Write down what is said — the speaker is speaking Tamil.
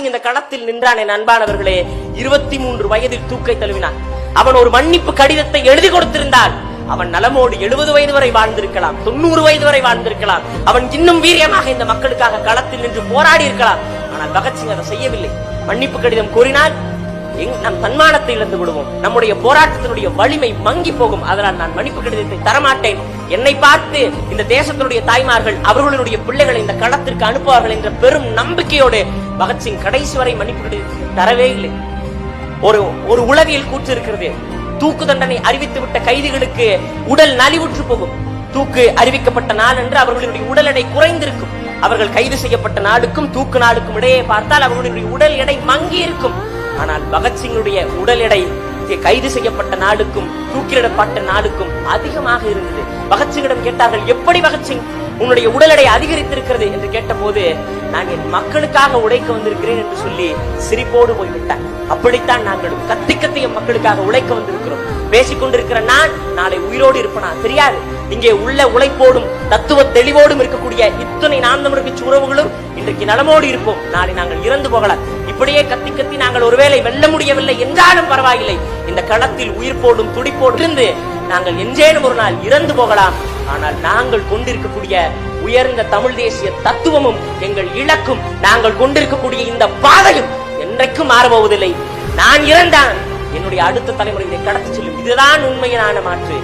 இந்த களத்தில் நின்றான் என் அன்பானவர்களே. 23 வயதில் தூக்கை தழுவினான். அவன் ஒரு மன்னிப்பு கடிதத்தை எழுதி கொடுத்திருந்தால் அவன் நலமோடு 70 வயது வரை வாழ்ந்திருக்கலாம், 90 வயது வரை வாழ்ந்திருக்கலாம். அவன் இன்னும் வீரியமாக இந்த மக்களுக்காக களத்தில் நின்று போராடி இருக்கலாம். ஆனால் பகத்சிங் அதை செய்யவில்லை. மன்னிப்பு கடிதம் கூறினால் நம் தன்மானத்தை இழந்து விடுவோம், நம்முடைய போராட்டத்தினுடைய வலிமை மங்கி போகும். அதனால் நான் மன்னிப்பு கடிதத்தை தரமாட்டேன். என்னை பார்த்து இந்த தேசத்தினுடைய தாய்மார்கள் அவர்களுடைய பிள்ளைகளை இந்த களத்திற்கு அனுப்புவார்கள் என்ற பெரும் நம்பிக்கையோடு பகத்சிங் கடைசி வரை மன்னிப்பு கடிதத்தை தரவே இல்லை. ஒரு உளவியல் கூற்று இருக்கிறது, தூக்கு தண்டனை அறிவித்து விட்ட கைதிகளுக்கு உடல் நலிவுற்று போகும். தூக்கு அறிவிக்கப்பட்ட நாள் என்று அவர்களுடைய உடல் எடை குறைந்திருக்கும். அவர்கள் கைது செய்யப்பட்ட நாளுக்கும் தூக்கு நாளுக்கும் இடையே பார்த்தால் அவர்களுடைய உடல் எடை மங்கி இருக்கும். ஆனால் பகத்சிங்குடைய உடல் எடை கைது செய்யப்பட்ட நாளுக்கும் தூக்கிலிடப்பட்ட நாளுக்கும் அதிகமாக இருந்தது. பகத்சிங்கிடம் கேட்டார்கள், எப்படி பகத்சிங் உன்னுடைய உடல் எடை அதிகரித்திருக்கிறது என்று கேட்டபோது, நான் என் மக்களுக்காக உழைக்க வந்திருக்கிறேன் என்று சொல்லி சிரிப்போடு போய்விட்டான். அப்படித்தான் நாங்களும் கத்தி கத்தி என் மக்களுக்காக உழைக்க வந்திருக்கிறோம். பேசிக் கொண்டிருக்கிற நான் நாளை உயிரோடு இருப்பனா தெரியாது. இங்கே உள்ள உழைப்போடும் தத்துவ தெளிவோடும் இருக்கக்கூடிய இத்தனை நாம் தமிழ் உறவுகளும் இன்றைக்கு நலமோடு இருப்போம். நாளை நாங்கள் இறந்து போகலாம். இப்படியே கத்தி கத்தி நாங்கள் ஒருவேளை வெல்ல முடியவில்லை என்றாலும் பரவாயில்லை, இந்த களத்தில் உயிர்ப்போடும் துடிப்போடு இருந்து நாங்கள் என்றேனும் ஒரு நாள் இறந்து போகலாம். ஆனால் நாங்கள் கொண்டிருக்கக்கூடிய உயர்ந்த தமிழ் தேசிய தத்துவமும் எங்கள் இலக்கும், நாங்கள் கொண்டிருக்கக்கூடிய இந்த பாதையும் என்றைக்கும் மாறப்போவதில்லை. நான் இறந்தான், என்னுடைய அடுத்த தலைமுறை இதை கடத்தி செல்லும். இதுதான் உண்மையான மாற்று.